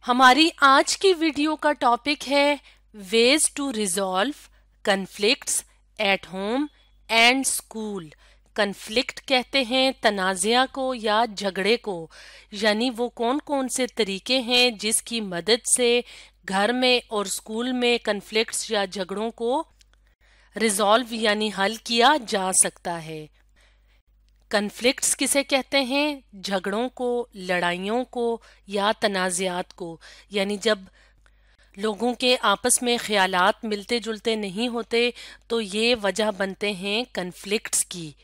हमारी आज की वीडियो का टॉपिक है ways to resolve conflicts at home and school. Conflict कहते हैं तनाज़ा को या झगड़े को, यानी वो कौन कौन से तरीके हैं जिसकी मदद से घर में और स्कूल में कन्फ्लिक्ट्स या झगड़ों को रिजॉल्व यानी हल किया जा सकता है। कन्फ्लिक्ट्स किसे कहते हैं? झगड़ों को, लड़ाइयों को या तनाज़ात को, यानी जब लोगों के आपस में ख्यालात मिलते जुलते नहीं होते तो ये वजह बनते हैं कन्फ्लिक्ट्स की।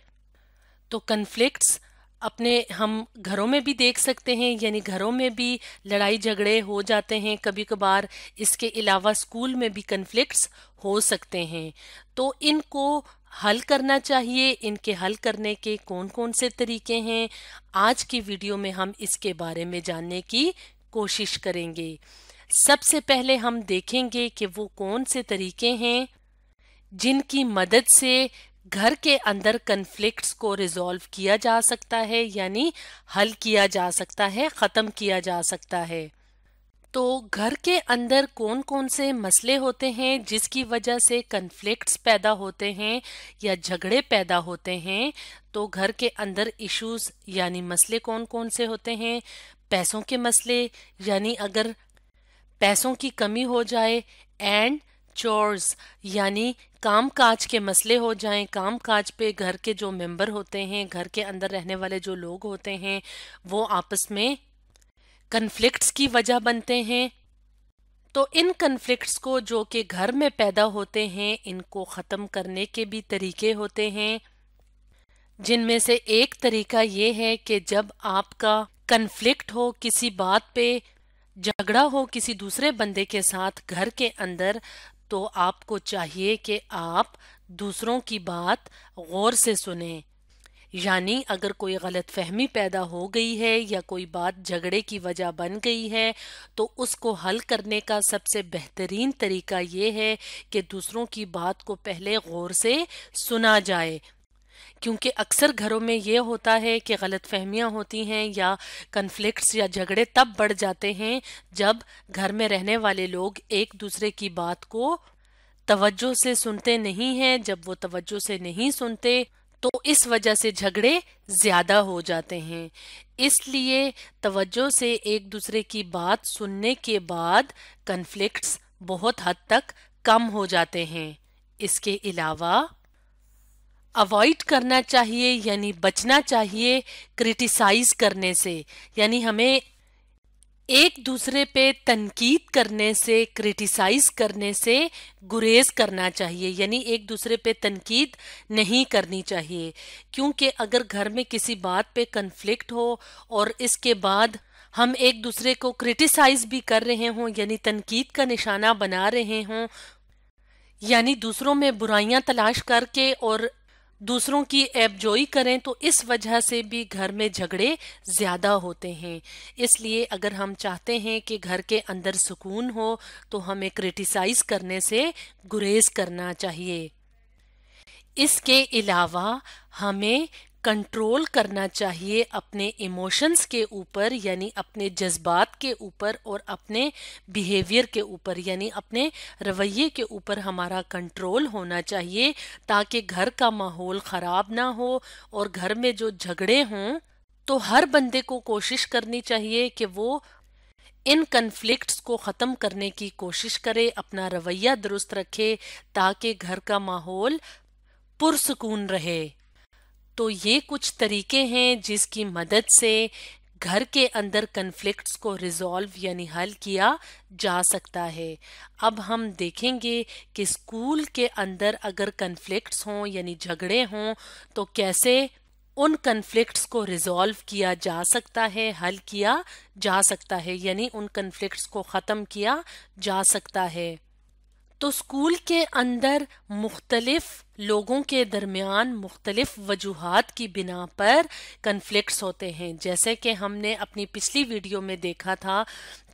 तो कन्फ्लिक्ट्स अपने हम घरों में भी देख सकते हैं, यानी घरों में भी लड़ाई झगड़े हो जाते हैं कभी कभार। इसके अलावा स्कूल में भी कन्फ्लिक्ट्स हो सकते हैं। तो इनको हल करना चाहिए। इनके हल करने के कौन कौन से तरीके हैं, आज की वीडियो में हम इसके बारे में जानने की कोशिश करेंगे। सबसे पहले हम देखेंगे कि वो कौन से तरीके हैं जिनकी मदद से घर के अंदर कन्फ्लिक्ट्स को रिजॉल्व किया जा सकता है, यानी हल किया जा सकता है, खत्म किया जा सकता है। तो घर के अंदर कौन कौन से मसले होते हैं जिसकी वजह से कन्फ्लिक्ट्स पैदा होते हैं या झगड़े पैदा होते हैं। तो घर के अंदर इश्यूज यानी मसले कौन कौन से होते हैं? पैसों के मसले, यानी अगर पैसों की कमी हो जाए, एंड चोर्स यानी काम काज के मसले हो जाएं। काम काज पे घर के जो मेंबर होते हैं, घर के अंदर रहने वाले जो लोग होते हैं, वो आपस में कन्फ्लिक्ट्स की वजह बनते हैं। तो इन कन्फ्लिक्ट्स को जो कि घर में पैदा होते हैं, इनको ख़त्म करने के भी तरीके होते हैं, जिनमें से एक तरीका ये है कि जब आपका कन्फ्लिक्ट हो किसी बात पे, झगड़ा हो किसी दूसरे बंदे के साथ घर के अंदर, तो आपको चाहिए कि आप दूसरों की बात गौर से सुनें। यानी अगर कोई गलत फहमी पैदा हो गई है या कोई बात झगड़े की वजह बन गई है, तो उसको हल करने का सबसे बेहतरीन तरीका ये है कि दूसरों की बात को पहले गौर से सुना जाए। क्योंकि अक्सर घरों में ये होता है कि गलत फहमियाँ होती हैं या कन्फ्लिक्ट्स या झगड़े तब बढ़ जाते हैं जब घर में रहने वाले लोग एक दूसरे की बात को तवज्जो से सुनते नहीं हैं। जब वो तवज्जो से नहीं सुनते तो इस वजह से झगड़े ज्यादा हो जाते हैं। इसलिए तवज्जो से एक दूसरे की बात सुनने के बाद कन्फ्लिक्ट्स बहुत हद तक कम हो जाते हैं। इसके अलावा अवॉइड करना चाहिए, यानी बचना चाहिए क्रिटिसाइज करने से, यानी हमें एक दूसरे पे तनकीद करने से, क्रिटिसाइज करने से गुरेज करना चाहिए, यानी एक दूसरे पे तनकीद नहीं करनी चाहिए। क्योंकि अगर घर में किसी बात पे कन्फ्लिक्ट हो और इसके बाद हम एक दूसरे को क्रिटिसाइज भी कर रहे हों, यानी तनकीद का निशाना बना रहे हों, यानी दूसरों में बुराइयां तलाश करके और दूसरों की ऐबजोई करें, तो इस वजह से भी घर में झगड़े ज्यादा होते हैं। इसलिए अगर हम चाहते हैं कि घर के अंदर सुकून हो तो हमें क्रिटिसाइज करने से गुरेज करना चाहिए। इसके अलावा हमें कंट्रोल करना चाहिए अपने इमोशंस के ऊपर, यानी अपने जज्बात के ऊपर और अपने बिहेवियर के ऊपर, यानी अपने रवैये के ऊपर हमारा कंट्रोल होना चाहिए, ताकि घर का माहौल ख़राब ना हो। और घर में जो झगड़े हों तो हर बंदे को कोशिश करनी चाहिए कि वो इन कन्फ्लिक्ट्स को ख़त्म करने की कोशिश करे, अपना रवैया दुरुस्त रखे, ताकि घर का माहौल पुरसुकून रहे। तो ये कुछ तरीके हैं जिसकी मदद से घर के अंदर कन्फ्लिक्ट्स को रिजॉल्व यानी हल किया जा सकता है। अब हम देखेंगे कि स्कूल के अंदर अगर कन्फ्लिक्ट्स हों यानी झगड़े हों तो कैसे उन कन्फ्लिक्ट्स को रिजॉल्व किया जा सकता है, हल किया जा सकता है, यानी उन कन्फ्लिक्ट्स को ख़त्म किया जा सकता है। तो स्कूल के अंदर मुख्तलिफ लोगों के दरमियान मुख्तलिफ वजूहात की बिना पर कन्फ्लिक्ट्स होते हैं। जैसे कि हमने अपनी पिछली वीडियो में देखा था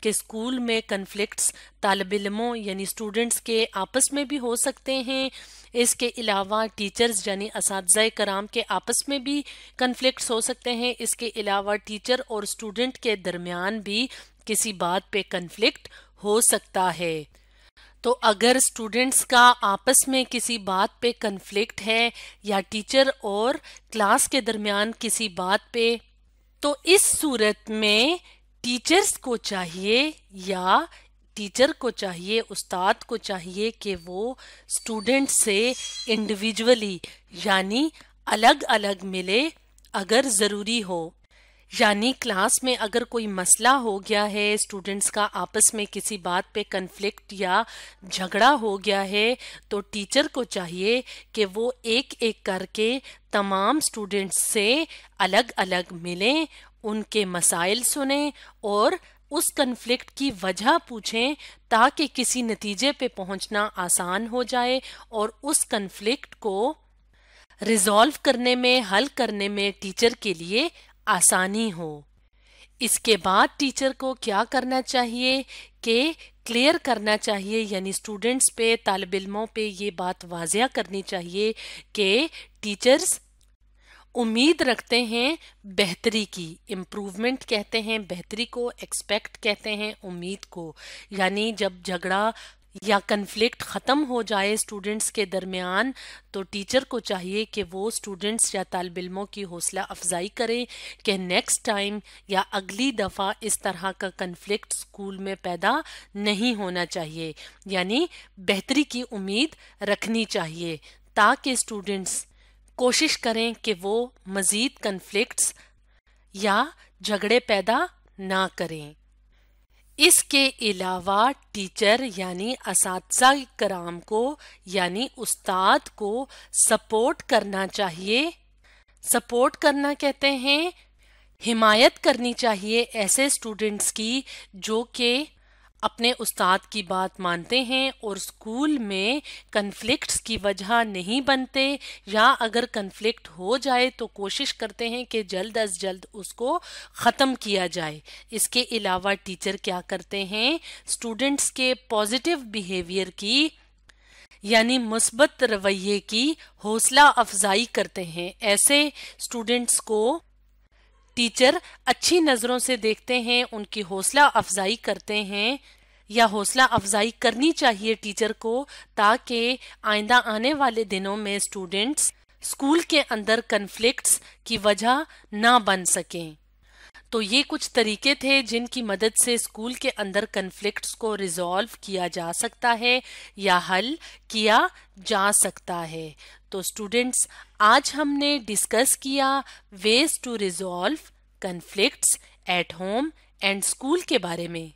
कि स्कूल में कन्फ्लिक्ट्स तालिब इल्मों यानी स्टूडेंट्स के आपस में भी हो सकते हैं, اس کے علاوہ ٹیچرز یعنی اساتذہ کرام کے آپس میں بھی کنفلکٹس ہو سکتے ہیں. اس کے علاوہ ٹیچر اور اسٹوڈنٹ کے درمیان بھی کسی بات پہ کنفلکٹ ہو سکتا ہے. تو اگر اسٹوڈنٹس کا آپس میں کسی بات پہ کنفلکٹ ہے یا ٹیچر اور کلاس کے درمیان کسی بات پہ، تو اس صورت میں ٹیچرز کو چاہیے یا ٹیچر کو چاہیے، استاد کو چاہیے کہ وہ اسٹوڈنٹ سے انڈیویجولی یعنی الگ الگ ملے اگر ضروری ہو. یعنی کلاس میں اگر کوئی مسئلہ ہو گیا ہے، اسٹوڈنٹس کا آپس میں کسی بات پہ کنفلکٹ یا جھگڑا ہو گیا ہے، تو ٹیچر کو چاہیے کہ وہ ایک ایک کر کے تمام اسٹوڈنٹس سے الگ الگ ملیں، ان کے مسائل سنیں اور اس کنفلکٹ کی وجہ پوچھیں تاکہ کسی نتیجے پہ پہنچنا آسان ہو جائے اور اس کنفلکٹ کو ریزالو کرنے میں، حل کرنے میں ٹیچر کے لیے آسانی ہو. اس کے بعد ٹیچر کو کیا کرنا چاہیے کہ کلیئر کرنا چاہیے، یعنی اسٹوڈنٹس پہ، طالب علموں پہ یہ بات واضح کرنی چاہیے کہ ٹیچرز امید رکھتے ہیں بہتری کی. امپروومنٹ کہتے ہیں بہتری کو، ایکسپیکٹ کہتے ہیں امید کو. یعنی جب جھگڑا یا کنفلکٹ ختم ہو جائے اسٹوڈنٹس کے درمیان تو ٹیچر کو چاہیے کہ وہ اسٹوڈنٹس یا طالب علموں کی حوصلہ افزائی کرے کہ نیکسٹ ٹائم یا اگلی دفعہ اس طرح کا کنفلکٹ اسکول میں پیدا نہیں ہونا چاہیے. یعنی بہتری کی امید رکھنی چاہیے تاکہ اسٹوڈنٹس کوشش کریں کہ وہ مزید کنفلکٹس یا جھگڑے پیدا نہ کریں. اس کے علاوہ ٹیچر یعنی اساتذہ کرام کو یعنی استاد کو سپورٹ کرنا چاہیے. سپورٹ کرنا کہتے ہیں حمایت کرنی چاہیے ایسے اسٹوڈنٹس کی جو کہ اپنے استاد کی بات مانتے ہیں اور اسکول میں کنفلکٹس کی وجہ نہیں بنتے، یا اگر کنفلکٹ ہو جائے تو کوشش کرتے ہیں کہ جلد از جلد اس کو ختم کیا جائے. اس کے علاوہ ٹیچر کیا کرتے ہیں، اسٹوڈنٹس کے پازیٹیو بیہیویئر کی یعنی مثبت رویے کی حوصلہ افزائی کرتے ہیں. ایسے اسٹوڈنٹس کو ٹیچر اچھی نظروں سے دیکھتے ہیں، ان کی حوصلہ افزائی کرتے ہیں یا حوصلہ افزائی کرنی چاہیے ٹیچر کو تاکہ آئندہ آنے والے دنوں میں اسٹوڈنٹس اسکول کے اندر کنفلکٹس کی وجہ نہ بن سکیں. تو یہ کچھ طریقے تھے جن کی مدد سے اسکول کے اندر کنفلکٹس کو ریزالو کیا جا سکتا ہے یا حل کیا جا سکتا ہے. تو اسٹوڈنٹس آج ہم نے ڈسکس کیا ways to resolve conflicts at home and school کے بارے میں.